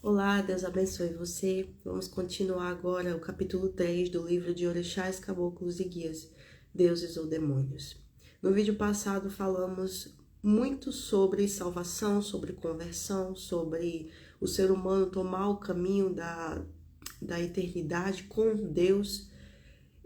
Olá, Deus abençoe você. Vamos continuar agora o capítulo 3 do livro de Orixás, Caboclos e Guias, Deuses ou Demônios. No vídeo passado falamos muito sobre salvação, sobre conversão, sobre o ser humano tomar o caminho da eternidade com Deus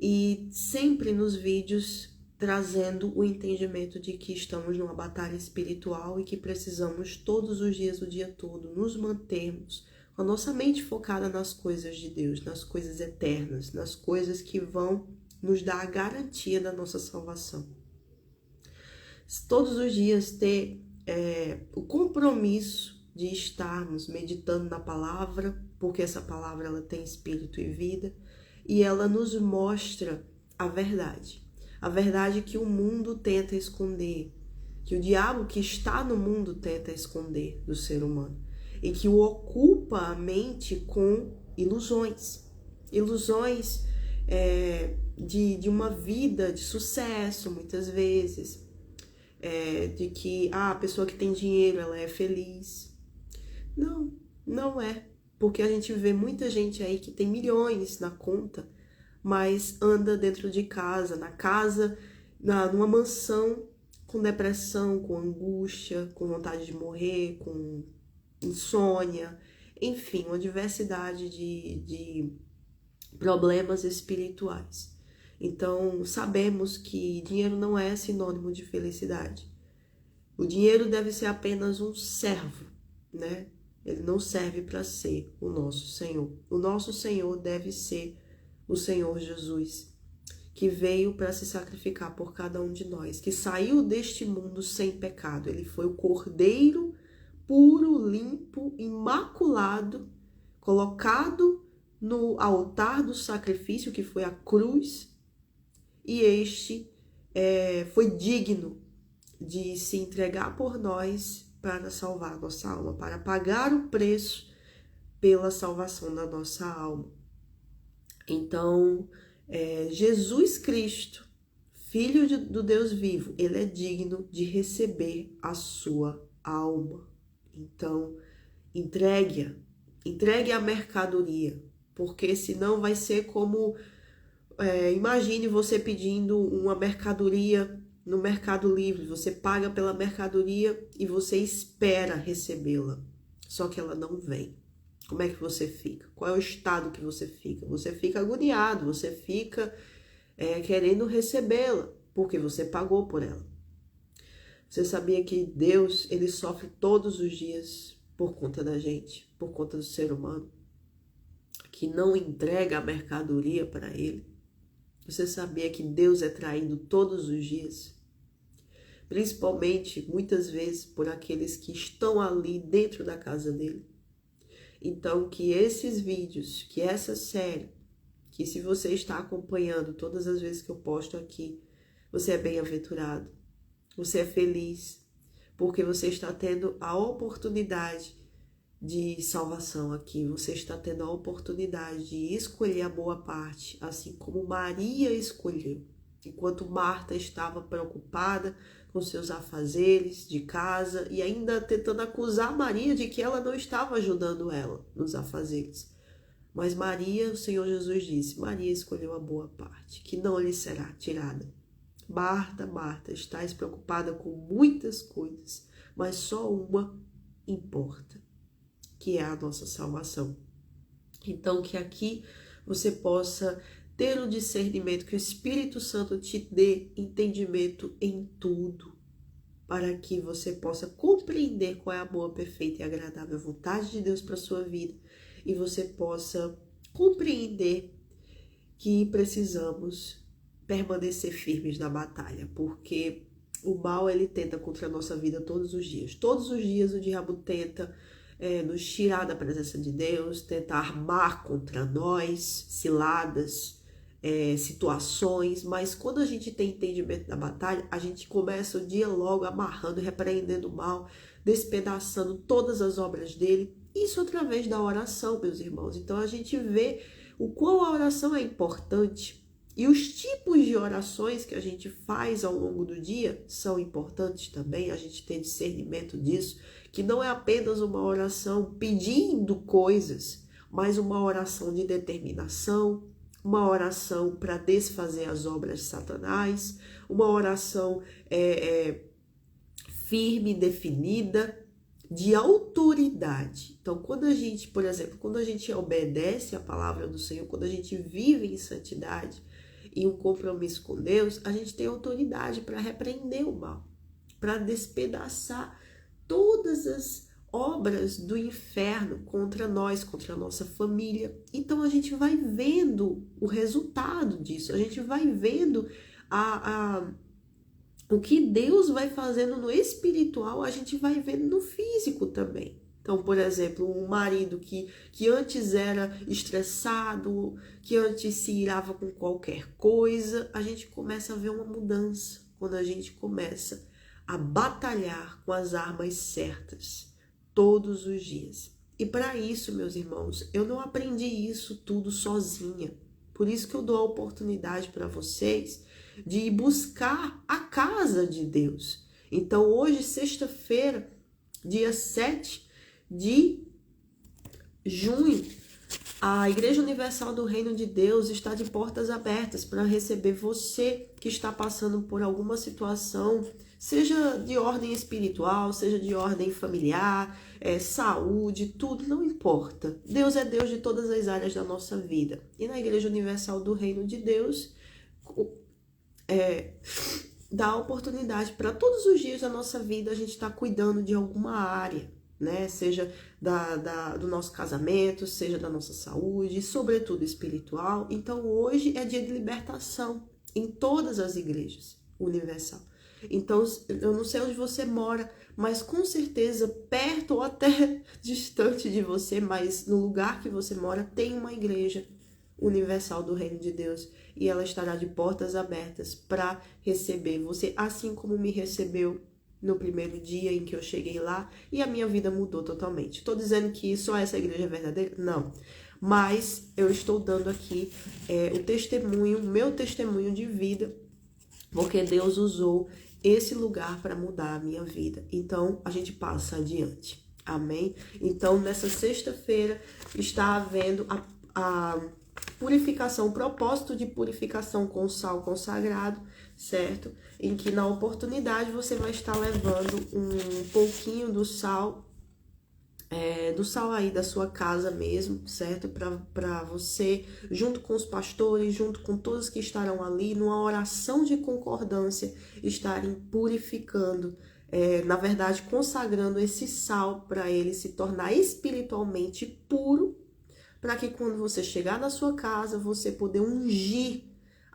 e sempre nos vídeos trazendo o entendimento de que estamos numa batalha espiritual e que precisamos todos os dias, o dia todo, nos mantermos com a nossa mente focada nas coisas de Deus, nas coisas eternas, nas coisas que vão nos dar a garantia da nossa salvação. Todos os dias ter o compromisso de estarmos meditando na palavra, porque essa palavra ela tem espírito e vida, e ela nos mostra a verdade. A verdade que o mundo tenta esconder, que o diabo que está no mundo tenta esconder do ser humano, e que o ocupa a mente com ilusões. Ilusões de uma vida de sucesso, muitas vezes, de que a pessoa que tem dinheiro ela é feliz. Não, não é. Porque a gente vê muita gente aí que tem milhões na conta, mas anda dentro de casa, numa mansão, com depressão, com angústia, com vontade de morrer, com insônia, enfim, uma diversidade de problemas espirituais. Então, sabemos que dinheiro não é sinônimo de felicidade. O dinheiro deve ser apenas um servo, né? Ele não serve para ser o nosso Senhor. O nosso Senhor deve ser o Senhor Jesus, que veio para se sacrificar por cada um de nós, que saiu deste mundo sem pecado. Ele foi o Cordeiro puro, limpo, imaculado, colocado no altar do sacrifício, que foi a cruz, e este foi digno de se entregar por nós para salvar a nossa alma, para pagar o preço pela salvação da nossa alma. Então, Jesus Cristo, Filho do Deus vivo, ele é digno de receber a sua alma. Então, entregue a mercadoria, porque senão vai ser como, imagine você pedindo uma mercadoria no Mercado Livre, você paga pela mercadoria e você espera recebê-la, só que ela não vem. Como é que você fica? Qual é o estado que você fica? Você fica agoniado, você fica querendo recebê-la, porque você pagou por ela. Você sabia que Deus, ele sofre todos os dias por conta da gente, por conta do ser humano, que não entrega a mercadoria para ele? Você sabia que Deus é traído todos os dias? Principalmente, muitas vezes, por aqueles que estão ali dentro da casa dele. Então, que esses vídeos, que essa série, que se você está acompanhando todas as vezes que eu posto aqui, você é bem-aventurado, você é feliz, porque você está tendo a oportunidade de salvação aqui, você está tendo a oportunidade de escolher a boa parte, assim como Maria escolheu. Enquanto Marta estava preocupada com seus afazeres de casa e ainda tentando acusar Maria de que ela não estava ajudando ela nos afazeres. Mas Maria, o Senhor Jesus disse, Maria escolheu a boa parte, que não lhe será tirada. Marta, Marta, estás preocupada com muitas coisas, mas só uma importa, que é a nossa salvação. Então, que aqui você possa ter o discernimento, que o Espírito Santo te dê entendimento em tudo, para que você possa compreender qual é a boa, perfeita e agradável vontade de Deus para a sua vida, e você possa compreender que precisamos permanecer firmes na batalha, porque o mal ele tenta contra a nossa vida todos os dias. Todos os dias o diabo tenta nos tirar da presença de Deus, tenta armar contra nós ciladas, situações, mas quando a gente tem entendimento da batalha, a gente começa o dia logo amarrando, repreendendo o mal, despedaçando todas as obras dele, isso através da oração, meus irmãos. Então a gente vê o quão a oração é importante E os tipos de orações que a gente faz ao longo do dia são importantes também, a gente ter discernimento disso, que não é apenas uma oração pedindo coisas, mas uma oração de determinação, uma oração para desfazer as obras de Satanás, uma oração firme, definida, de autoridade. Então, quando a gente, por exemplo, quando a gente obedece a palavra do Senhor, quando a gente vive em santidade e um compromisso com Deus, a gente tem autoridade para repreender o mal, para despedaçar todas as obras do inferno contra nós, contra a nossa família. Então a gente vai vendo o resultado disso, a gente vai vendo o que Deus vai fazendo no espiritual, a gente vai vendo no físico também. Então, por exemplo, um marido que antes era estressado, que antes se irava com qualquer coisa, a gente começa a ver uma mudança quando a gente começa a batalhar com as armas certas todos os dias. E para isso, meus irmãos, eu não aprendi isso tudo sozinha. Por isso que eu dou a oportunidade para vocês de ir buscar a casa de Deus. Então, hoje, sexta-feira, dia 7 de junho, a Igreja Universal do Reino de Deus está de portas abertas para receber você que está passando por alguma situação, seja de ordem espiritual, seja de ordem familiar, saúde, tudo, não importa. Deus é Deus de todas as áreas da nossa vida. E na Igreja Universal do Reino de Deus, dá a oportunidade para todos os dias da nossa vida a gente estar cuidando de alguma área, né? Seja do nosso casamento, seja da nossa saúde, sobretudo espiritual. Então hoje é dia de libertação em todas as igrejas universal. Então eu não sei onde você mora, mas com certeza perto ou até distante de você, mas no lugar que você mora tem uma igreja universal do Reino de Deus e ela estará de portas abertas para receber você, assim como me recebeu no primeiro dia em que eu cheguei lá e a minha vida mudou totalmente. Estou dizendo que só essa igreja é verdadeira? Não. Mas eu estou dando aqui o testemunho, meu testemunho de vida, porque Deus usou esse lugar para mudar a minha vida. Então, a gente passa adiante. Amém? Então, nessa sexta-feira está havendo a purificação, o propósito de purificação com sal consagrado, certo? Em que na oportunidade você vai estar levando um pouquinho do sal aí da sua casa mesmo, certo? Para você, junto com os pastores, junto com todos que estarão ali, numa oração de concordância, estarem purificando, na verdade, consagrando esse sal para ele se tornar espiritualmente puro, para que quando você chegar na sua casa, você poder ungir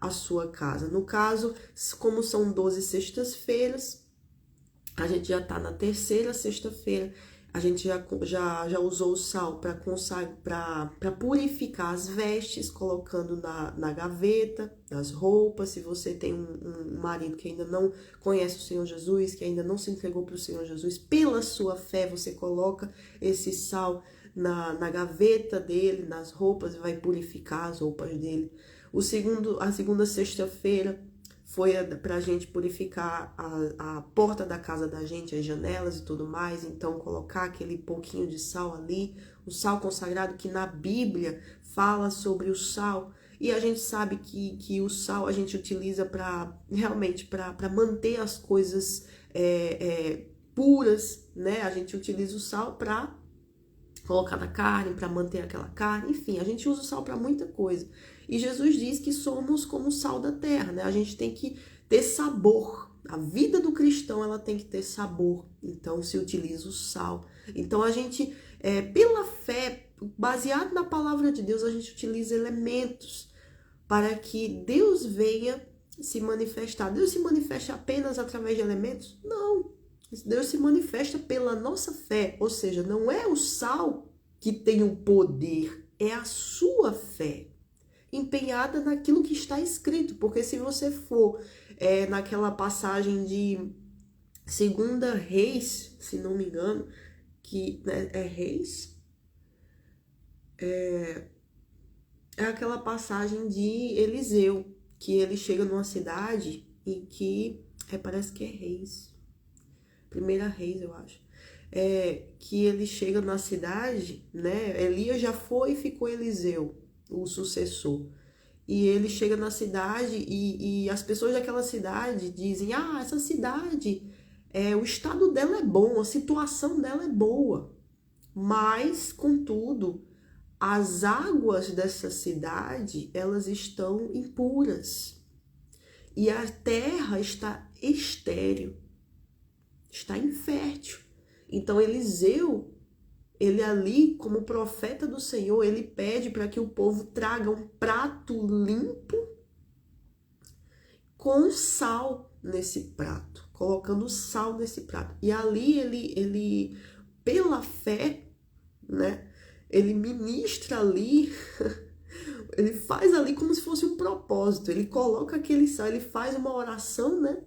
a sua casa. No caso, como são 12 sextas-feiras, a gente já está na terceira sexta-feira, a gente já usou o sal para purificar as vestes, colocando na gaveta, nas roupas. Se você tem um marido que ainda não conhece o Senhor Jesus, que ainda não se entregou para o Senhor Jesus, pela sua fé você coloca esse sal na gaveta dele, nas roupas, e vai purificar as roupas dele. A segunda sexta-feira foi para a gente purificar a porta da casa da gente, as janelas e tudo mais. Então, colocar aquele pouquinho de sal ali, o sal consagrado, que na Bíblia fala sobre o sal. E a gente sabe que o sal a gente utiliza realmente para manter as coisas puras, né? A gente utiliza o sal para colocar na carne, para manter aquela carne, enfim, a gente usa o sal para muita coisa. E Jesus diz que somos como o sal da terra, né? A gente tem que ter sabor. A vida do cristão, ela tem que ter sabor. Então, se utiliza o sal. Então, a gente, pela fé, baseado na palavra de Deus, a gente utiliza elementos para que Deus venha se manifestar. Deus se manifesta apenas através de elementos? Não. Deus se manifesta pela nossa fé, ou seja, não é o sal que tem o poder, é a sua fé, empenhada naquilo que está escrito, porque se você for naquela passagem de 2 Reis, se não me engano, que é Reis, é aquela passagem de Eliseu, que ele chega numa cidade em que, parece que é Reis, Primeira Reis, eu acho, que ele chega na cidade, né, Elias já foi e ficou Eliseu, o sucessor, e ele chega na cidade e as pessoas daquela cidade dizem, essa cidade, o estado dela é bom, a situação dela é boa, mas, contudo, as águas dessa cidade, elas estão impuras. E a terra está estéril, está infértil. Então Eliseu, ele ali, como profeta do Senhor, ele pede para que o povo traga um prato limpo com sal nesse prato, colocando sal nesse prato. E ali ele pela fé, né? Ele ministra ali, ele faz ali como se fosse um propósito. Ele coloca aquele sal, ele faz uma oração, né?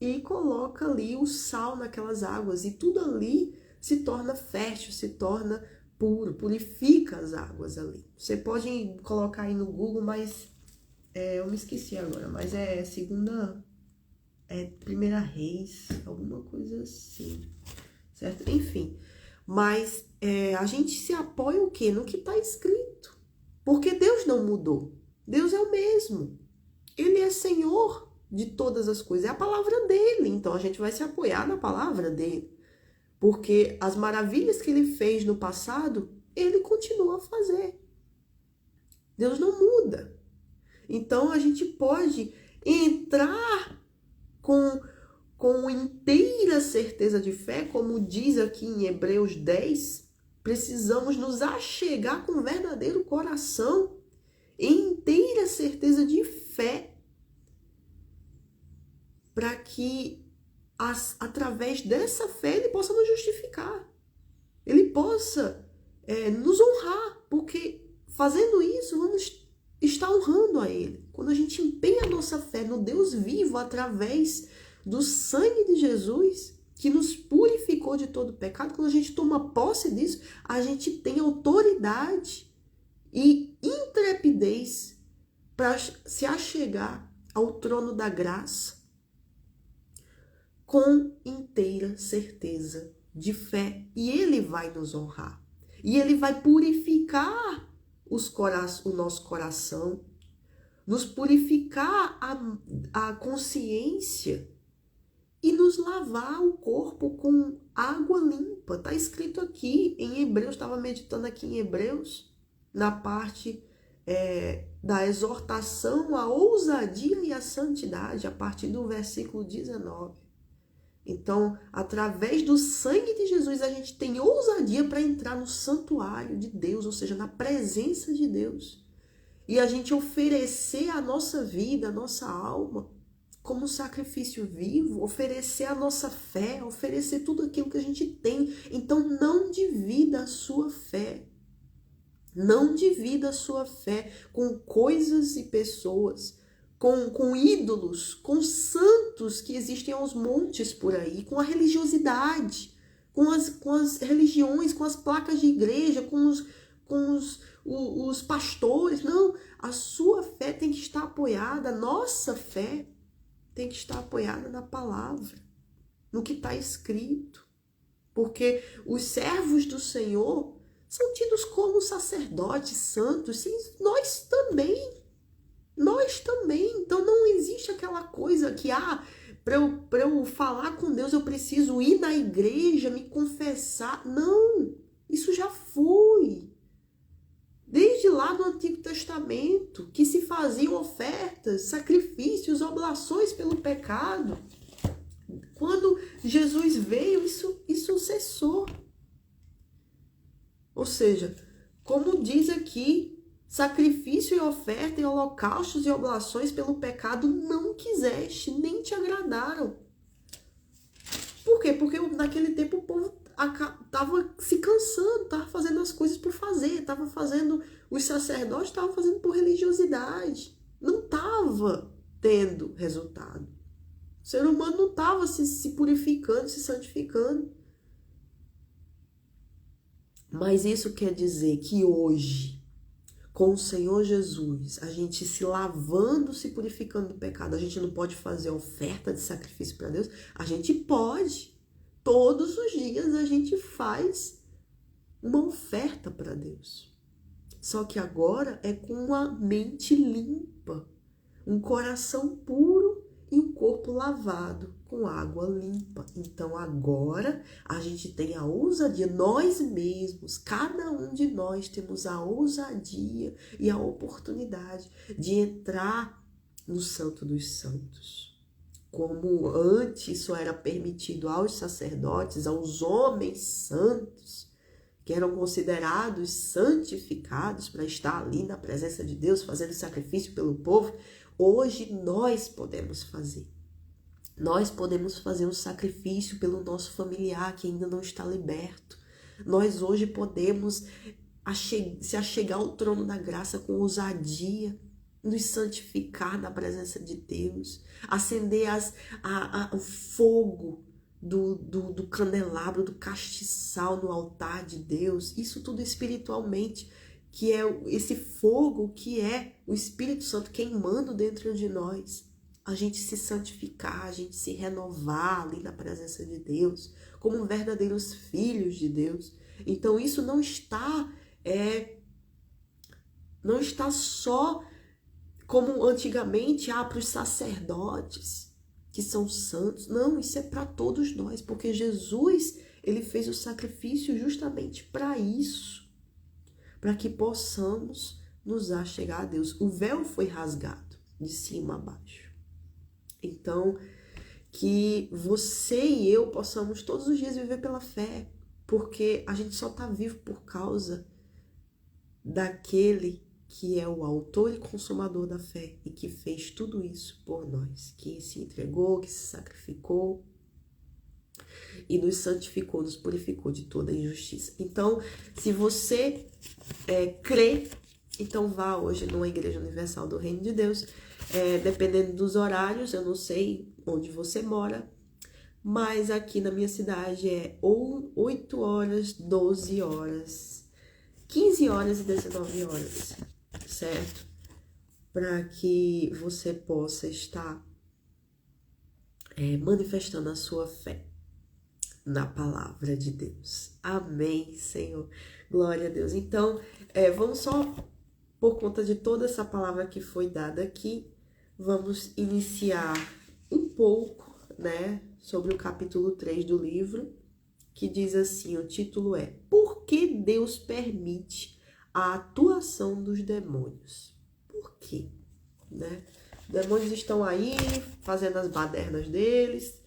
E coloca ali o sal naquelas águas. E tudo ali se torna fértil, se torna puro, purifica as águas ali. Você pode colocar aí no Google, mas eu me esqueci agora. Mas Primeira Reis, alguma coisa assim, certo? Enfim, mas a gente se apoia o quê? No que está escrito. Porque Deus não mudou. Deus é o mesmo. Ele é Senhor de todas as coisas. É a palavra dele. Então a gente vai se apoiar na palavra dele. Porque as maravilhas que ele fez no passado, ele continua a fazer. Deus não muda. Então a gente pode entrar com inteira certeza de fé, como diz aqui em Hebreus 10, precisamos nos achegar com verdadeiro coração, em inteira certeza de fé, para que através dessa fé ele possa nos justificar, ele possa nos honrar, porque fazendo isso vamos estar honrando a ele. Quando a gente empenha a nossa fé no Deus vivo através do sangue de Jesus, que nos purificou de todo pecado, quando a gente toma posse disso, a gente tem autoridade e intrepidez para se achegar ao trono da graça com inteira certeza de fé. E ele vai nos honrar. E ele vai purificar o nosso coração, nos purificar a consciência e nos lavar o corpo com água limpa. Está escrito aqui em Hebreus, estava meditando aqui em Hebreus, na parte da exortação à ousadia e à santidade, a partir do versículo 19. Então, através do sangue de Jesus, a gente tem ousadia para entrar no santuário de Deus, ou seja, na presença de Deus. E a gente oferecer a nossa vida, a nossa alma, como sacrifício vivo, oferecer a nossa fé, oferecer tudo aquilo que a gente tem. Então, não divida a sua fé. Não divida a sua fé com coisas e pessoas, com ídolos, com santos que existem aos montes por aí, com a religiosidade, com as religiões, com as placas de igreja, com os pastores. Não, a sua fé tem que estar apoiada, a nossa fé tem que estar apoiada na palavra, no que está escrito. Porque os servos do Senhor são tidos como sacerdotes santos, sim, nós também. Nós também. Então não existe aquela coisa que, para eu falar com Deus eu preciso ir na igreja, me confessar. Não, isso já foi. Desde lá do Antigo Testamento, que se faziam ofertas, sacrifícios, oblações pelo pecado. Quando Jesus veio, isso cessou. Ou seja, como diz aqui, sacrifício e oferta e holocaustos e oblações pelo pecado não quiseste, nem te agradaram. Por quê? Porque naquele tempo o povo estava se cansando, estava fazendo as coisas por fazer, estava fazendo, os sacerdotes estavam fazendo por religiosidade. Não estava tendo resultado. O ser humano não estava se purificando, se santificando. Mas isso quer dizer que hoje, com o Senhor Jesus, a gente se lavando, se purificando do pecado, a gente não pode fazer oferta de sacrifício para Deus? A gente pode. Todos os dias a gente faz uma oferta para Deus. Só que agora é com uma mente limpa, um coração puro e um corpo lavado com água limpa. Então agora a gente tem a ousadia, nós mesmos, cada um de nós temos a ousadia e a oportunidade de entrar no Santo dos Santos. Como antes isso era permitido aos sacerdotes, aos homens santos, que eram considerados santificados para estar ali na presença de Deus, fazendo sacrifício pelo povo, hoje nós podemos fazer. Nós podemos fazer um sacrifício pelo nosso familiar que ainda não está liberto. Nós hoje podemos se achegar ao trono da graça com ousadia, nos santificar na presença de Deus, acender o fogo do candelabro, do castiçal no altar de Deus, isso tudo espiritualmente, que é esse fogo que é o Espírito Santo queimando dentro de nós, a gente se santificar, a gente se renovar ali na presença de Deus, como verdadeiros filhos de Deus. Então isso não está só como antigamente, para os sacerdotes, que são santos. Não, isso é para todos nós, porque Jesus, ele fez o sacrifício justamente para isso, para que possamos nos achegar a Deus. O véu foi rasgado de cima a baixo. Então, que você e eu possamos todos os dias viver pela fé, porque a gente só está vivo por causa daquele que é o autor e consumador da fé e que fez tudo isso por nós, que se entregou, que se sacrificou e nos santificou, nos purificou de toda injustiça. Então, se você crê, então vá hoje numa Igreja Universal do Reino de Deus, dependendo dos horários, eu não sei onde você mora, mas aqui na minha cidade é ou 8 horas, 12 horas, 15 horas e 19 horas, certo? Para que você possa estar manifestando a sua fé na palavra de Deus. Amém, Senhor. Glória a Deus. Então, vamos só, por conta de toda essa palavra que foi dada aqui, vamos iniciar um pouco, né, sobre o capítulo 3 do livro, que diz assim, o título é Por que Deus permite a atuação dos demônios? Por quê? Né? Os demônios estão aí fazendo as badernas deles.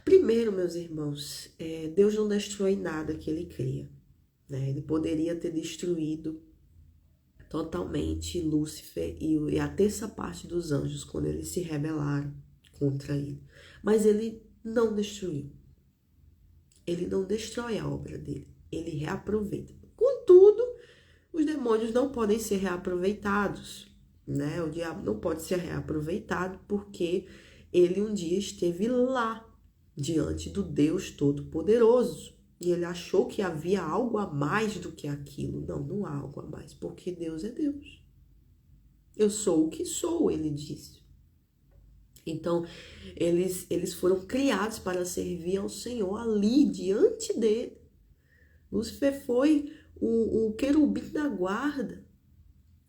Primeiro, meus irmãos, Deus não destrói nada que ele cria. Né? Ele poderia ter destruído totalmente Lúcifer e a terça parte dos anjos quando eles se rebelaram contra ele. Mas ele não destruiu. Ele não destrói a obra dele. Ele reaproveita. Contudo, os demônios não podem ser reaproveitados. Né? O diabo não pode ser reaproveitado porque ele um dia esteve lá, diante do Deus Todo-Poderoso. E ele achou que havia algo a mais do que aquilo. Não, não há algo a mais, porque Deus é Deus. Eu sou o que sou, ele disse. Então, eles foram criados para servir ao Senhor ali, diante dele. Lúcifer foi o querubim da guarda.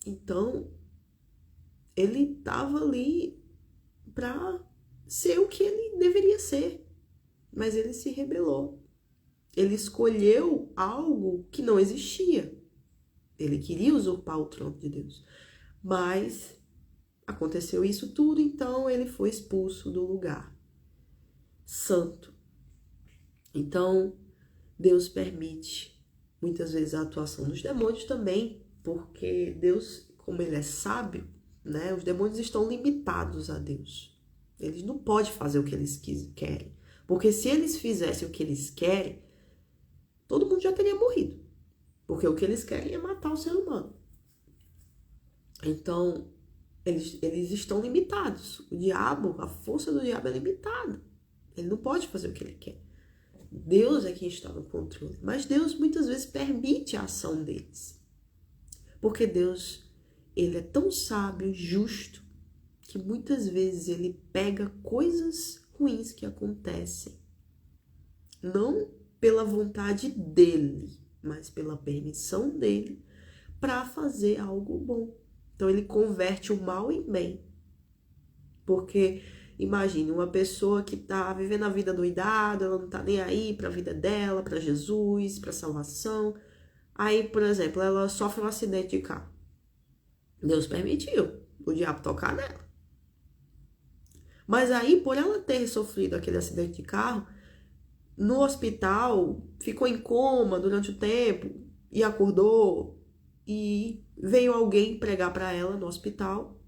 Então, ele estava ali para ser o que ele deveria ser. Mas ele se rebelou. Ele escolheu algo que não existia. Ele queria usurpar o trono de Deus. Mas aconteceu isso tudo, então ele foi expulso do lugar santo. Então, Deus permite muitas vezes a atuação dos demônios também, porque Deus, como ele é sábio, né, os demônios estão limitados a Deus. Eles não podem fazer o que eles querem. Porque se eles fizessem o que eles querem, todo mundo já teria morrido. Porque o que eles querem é matar o ser humano. Então, eles estão limitados. O diabo, a força do diabo é limitada. Ele não pode fazer o que ele quer. Deus é quem está no controle. Mas Deus muitas vezes permite a ação deles. Porque Deus, ele é tão sábio, justo, que muitas vezes ele pega coisas ruins que acontecem, não pela vontade dele, mas pela permissão dele, para fazer algo bom. Então ele converte o mal em bem. Porque imagine uma pessoa que está vivendo a vida doidada, ela não está nem aí para a vida dela, para Jesus, para a salvação. Aí, por exemplo, ela sofre um acidente de carro. Deus permitiu o diabo tocar nela. Mas aí, por ela ter sofrido aquele acidente de carro, no hospital, ficou em coma durante o tempo e acordou, e veio alguém pregar para ela no hospital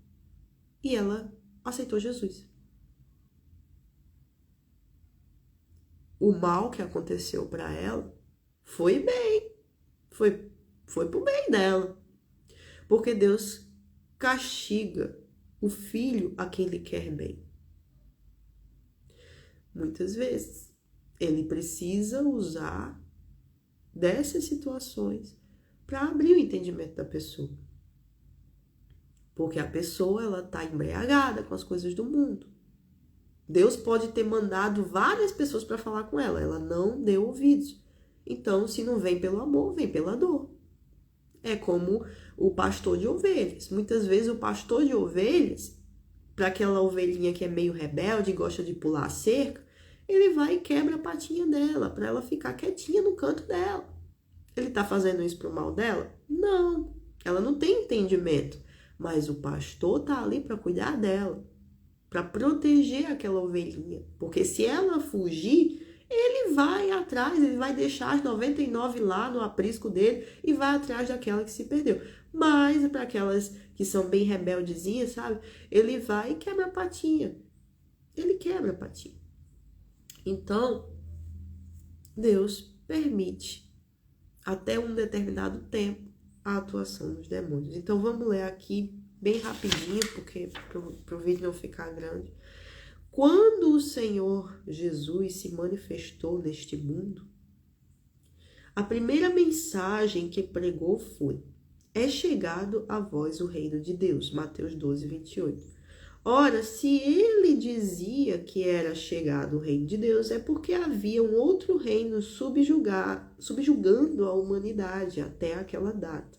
e ela aceitou Jesus. O mal que aconteceu para ela foi bem, foi pro bem dela. Porque Deus castiga o filho a quem ele quer bem. Muitas vezes ele precisa usar dessas situações para abrir o entendimento da pessoa. Porque a pessoa, ela está embriagada com as coisas do mundo. Deus pode ter mandado várias pessoas para falar com ela. Ela não deu ouvidos. Então, se não vem pelo amor, vem pela dor. É como o pastor de ovelhas. Muitas vezes o pastor de ovelhas, para aquela ovelhinha que é meio rebelde e gosta de pular a cerca, ele vai e quebra a patinha dela, para ela ficar quietinha no canto dela. Ele está fazendo isso pro mal dela? Não. Ela não tem entendimento. Mas o pastor está ali para cuidar dela, para proteger aquela ovelhinha. Porque se ela fugir, ele vai atrás, ele vai deixar as 99 lá no aprisco dele e vai atrás daquela que se perdeu. Mas para aquelas que são bem rebeldezinhas, sabe? Ele vai e quebra a patinha. Ele quebra a patinha. Então, Deus permite até um determinado tempo a atuação dos demônios. Então vamos ler aqui bem rapidinho, porque para o vídeo não ficar grande. Quando o Senhor Jesus se manifestou neste mundo, a primeira mensagem que pregou foi: é chegado a vós o reino de Deus. Mateus 12, 28. Ora, se ele dizia que era chegado o reino de Deus, é porque havia um outro reino subjugando a humanidade até aquela data.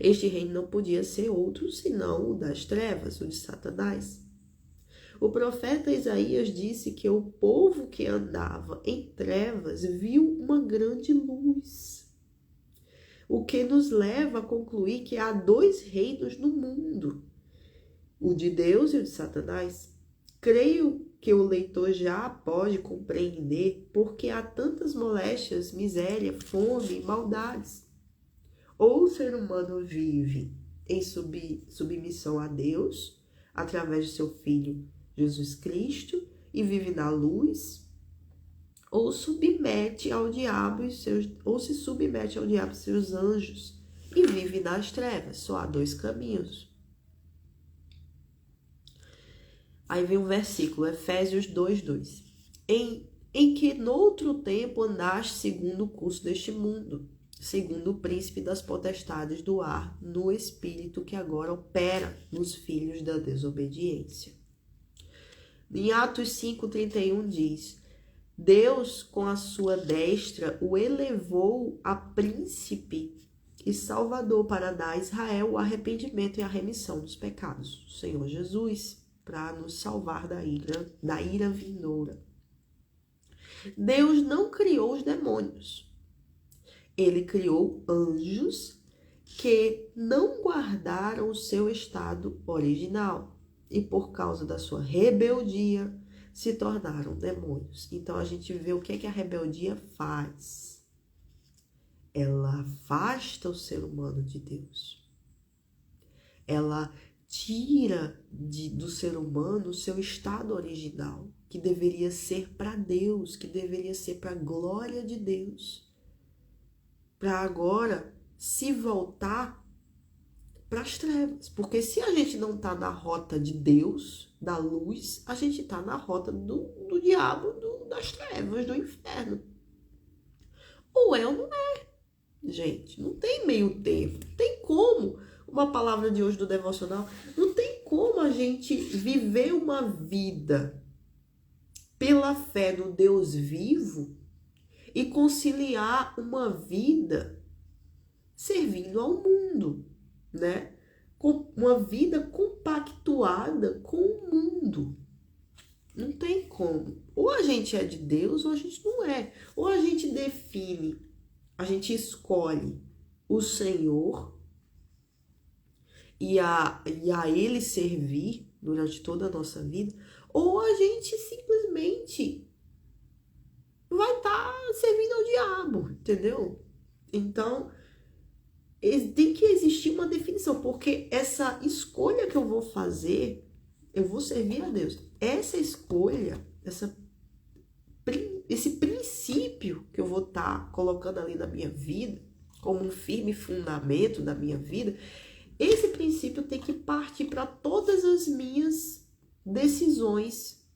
Este reino não podia ser outro senão o das trevas, o de Satanás. O profeta Isaías disse que o povo que andava em trevas viu uma grande luz, o que nos leva a concluir que há dois reinos no mundo, o de Deus e o de Satanás. Creio que o leitor já pode compreender porque há tantas moléstias, miséria, fome e maldades. Ou o ser humano vive em submissão a Deus, através de seu Filho Jesus Cristo, e vive na luz, ou submete ao diabo se submete ao diabo e seus anjos, e vive nas trevas. Só há dois caminhos. Aí vem um versículo, Efésios 2:2. Em que noutro tempo andaste segundo o curso deste mundo, segundo o príncipe das potestades do ar, no espírito que agora opera nos filhos da desobediência. Em Atos 5:31 diz: Deus, com a sua destra, o elevou a príncipe e salvador para dar a Israel o arrependimento e a remissão dos pecados. O Senhor Jesus, para nos salvar da ira vindoura. Deus não criou os demônios. Ele criou anjos que não guardaram o seu estado original e, por causa da sua rebeldia, se tornaram demônios. Então a gente vê o que é que a rebeldia faz. Ela afasta o ser humano de Deus. Ela tira do ser humano o seu estado original, que deveria ser para Deus, que deveria ser para a glória de Deus, para agora se voltar para as trevas. Porque se a gente não está na rota de Deus, da luz, a gente está na rota do diabo, das trevas, do inferno. Ou é ou não é. gente. Não tem meio termo. Não tem como. Uma palavra de hoje do devocional. Não tem como a gente viver uma vida pela fé no Deus vivo e conciliar uma vida servindo ao mundo, né? Com uma vida compactuada com o mundo. Não tem como. Ou a gente é de Deus ou a gente não é. Ou a gente define, a gente escolhe o Senhor e a Ele servir durante toda a nossa vida, ou a gente simplesmente vai estar servindo ao diabo, entendeu? Então, tem que existir uma definição, porque essa escolha que eu vou fazer, eu vou servir a Deus. Essa escolha, esse princípio que eu vou estar colocando ali na minha vida, como um firme fundamento da minha vida, esse princípio tem que partir para todas as minhas decisões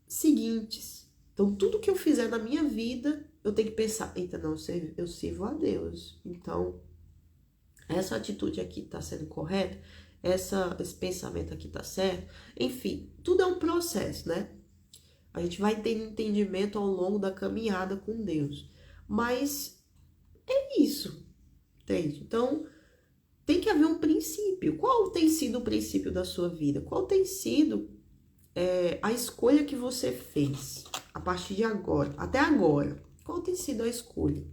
seguintes. Então, tudo que eu fizer na minha vida, eu tenho que pensar, eita, não, eu sirvo a Deus. Então, essa atitude aqui está sendo correta? Esse pensamento aqui está certo? Enfim, tudo é um processo, né? A gente vai tendo entendimento ao longo da caminhada com Deus. Mas é isso, entende? Então, tem que haver um princípio. Qual tem sido o princípio da sua vida? Qual tem sido a escolha que você fez a partir de agora, até agora? Qual tem sido a escolha?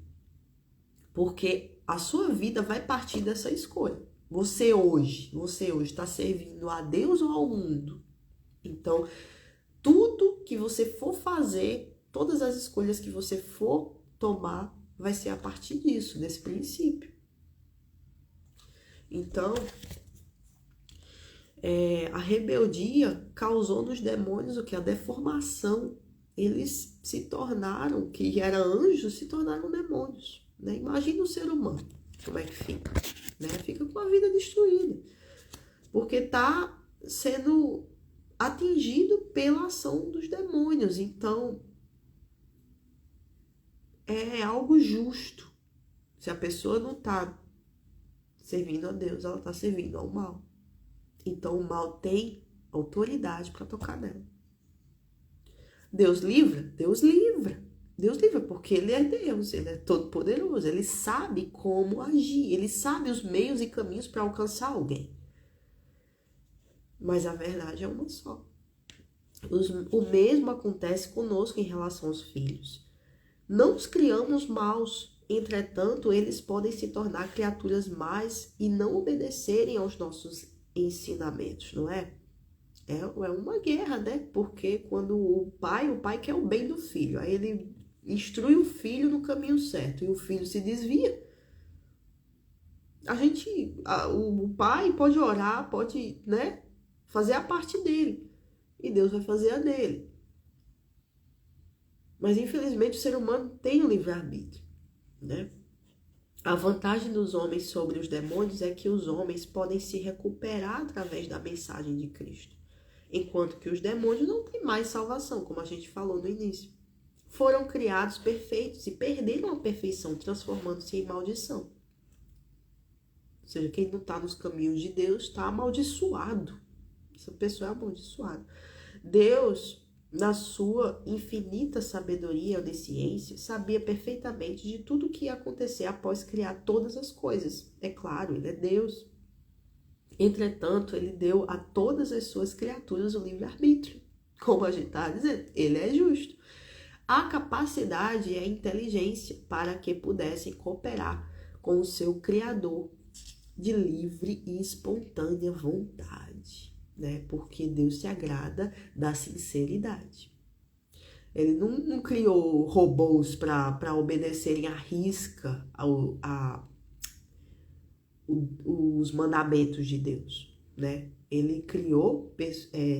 Porque a sua vida vai partir dessa escolha. Você hoje está servindo a Deus ou ao mundo? Então, tudo que você for fazer, todas as escolhas que você for tomar, vai ser a partir disso, desse princípio. Então, a rebeldia causou nos demônios o que? A deformação. Eles se tornaram, que eram anjos, se tornaram demônios. Né? Imagina o ser humano, como é que fica? Né? Fica com a vida destruída. Porque está sendo atingido pela ação dos demônios. Então, é algo justo. Se a pessoa não está servindo a Deus, ela está servindo ao mal. Então, o mal tem autoridade para tocar nela. Deus livra? Deus livra. Deus livra porque Ele é Deus, Ele é todo poderoso, Ele sabe como agir, Ele sabe os meios e caminhos para alcançar alguém. Mas a verdade é uma só. O mesmo acontece conosco em relação aos filhos. Não os criamos maus, entretanto, eles podem se tornar criaturas más e não obedecerem aos nossos ensinamentos, não é? É uma guerra, né? Porque quando o pai quer o bem do filho, aí ele instrui o filho no caminho certo e o filho se desvia. O pai pode orar, pode, né, fazer a parte dele e Deus vai fazer a dele. Mas infelizmente o ser humano tem o livre-arbítrio, né? A vantagem dos homens sobre os demônios é que os homens podem se recuperar através da mensagem de Cristo, enquanto que os demônios não têm mais salvação, como a gente falou no início. Foram criados perfeitos e perderam a perfeição, transformando-se em maldição. Ou seja, quem não está nos caminhos de Deus está amaldiçoado. Essa pessoa é amaldiçoada. Deus, na sua infinita sabedoria e onisciência, sabia perfeitamente de tudo o que ia acontecer após criar todas as coisas. É claro, Ele é Deus. Entretanto, Ele deu a todas as suas criaturas o livre-arbítrio. Como a gente está dizendo, Ele é justo. A capacidade e a inteligência para que pudessem cooperar com o seu Criador de livre e espontânea vontade, né? Porque Deus se agrada da sinceridade. Ele não criou robôs para obedecerem à risca os mandamentos de Deus, né? Ele criou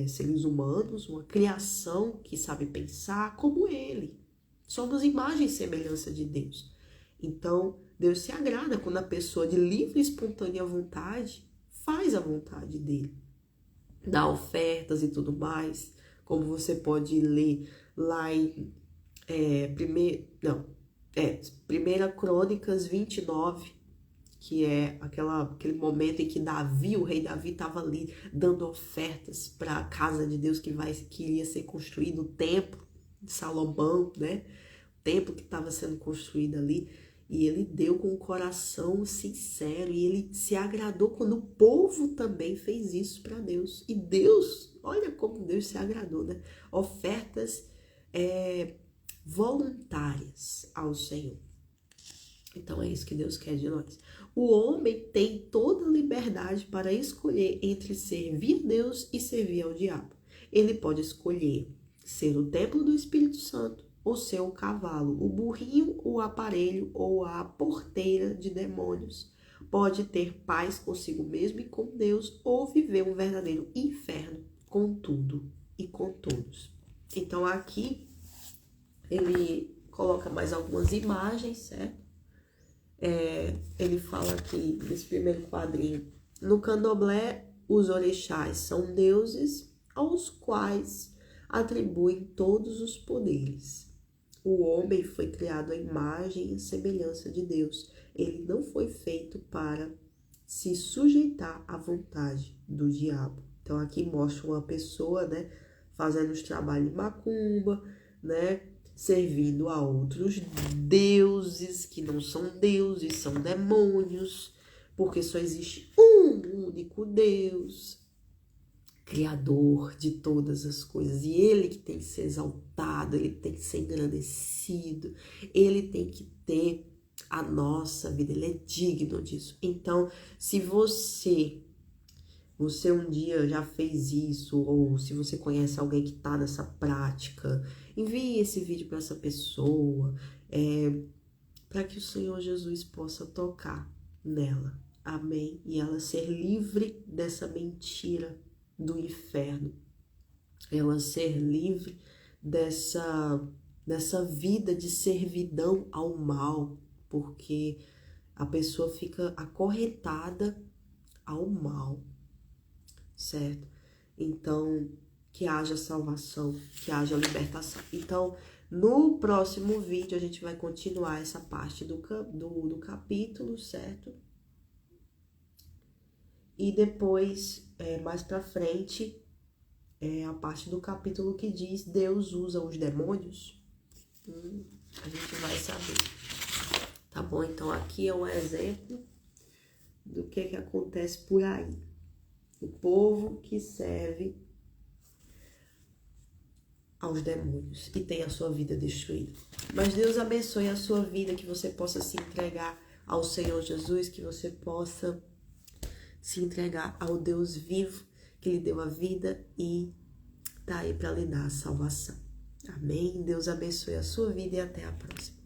seres humanos, uma criação que sabe pensar como Ele. Somos imagem e semelhança de Deus. Então, Deus se agrada quando a pessoa de livre e espontânea vontade faz a vontade dele. Dá ofertas e tudo mais, como você pode ler lá em 1 Crônicas 29, que é aquele momento em que o rei Davi, estava ali dando ofertas para a casa de Deus que iria ser construído, o templo de Salomão, né? O templo que estava sendo construído ali. E ele deu com o coração sincero e ele se agradou quando o povo também fez isso para Deus. E Deus, olha como Deus se agradou, né? Ofertas voluntárias ao Senhor. Então é isso que Deus quer de nós. O homem tem toda a liberdade para escolher entre servir a Deus e servir ao diabo. Ele pode escolher ser o templo do Espírito Santo ou ser o cavalo, o burrinho, o aparelho ou a porteira de demônios. Pode ter paz consigo mesmo e com Deus ou viver um verdadeiro inferno com tudo e com todos. Então aqui ele coloca mais algumas imagens, certo? Ele fala aqui nesse primeiro quadrinho: no candomblé, os orixás são deuses aos quais atribuem todos os poderes. O homem foi criado à imagem e semelhança de Deus. Ele não foi feito para se sujeitar à vontade do diabo. Então aqui mostra uma pessoa, né, fazendo os trabalhos de macumba, né, servindo a outros deuses que não são deuses, são demônios, porque só existe um único Deus, Criador de todas as coisas, e Ele que tem que ser exaltado, Ele tem que ser engrandecido, Ele tem que ter a nossa vida, Ele é digno disso. Então, se você um dia já fez isso, ou se você conhece alguém que está nessa prática, envie esse vídeo para essa pessoa, para que o Senhor Jesus possa tocar nela, amém? E ela ser livre dessa mentira do inferno, ela ser livre dessa vida de servidão ao mal, porque a pessoa fica acorrentada ao mal, certo? Então, que haja salvação, que haja libertação. Então, no próximo vídeo, a gente vai continuar essa parte do capítulo, certo? E depois, mais pra frente, a parte do capítulo que diz Deus usa os demônios. A gente vai saber. Tá bom? Então, aqui é um exemplo do que acontece por aí. O povo que serve aos demônios e tem a sua vida destruída. Mas Deus abençoe a sua vida, que você possa se entregar ao Senhor Jesus, que você possa se entregar ao Deus vivo, que lhe deu a vida e tá aí para lhe dar a salvação. Amém? Deus abençoe a sua vida e até a próxima.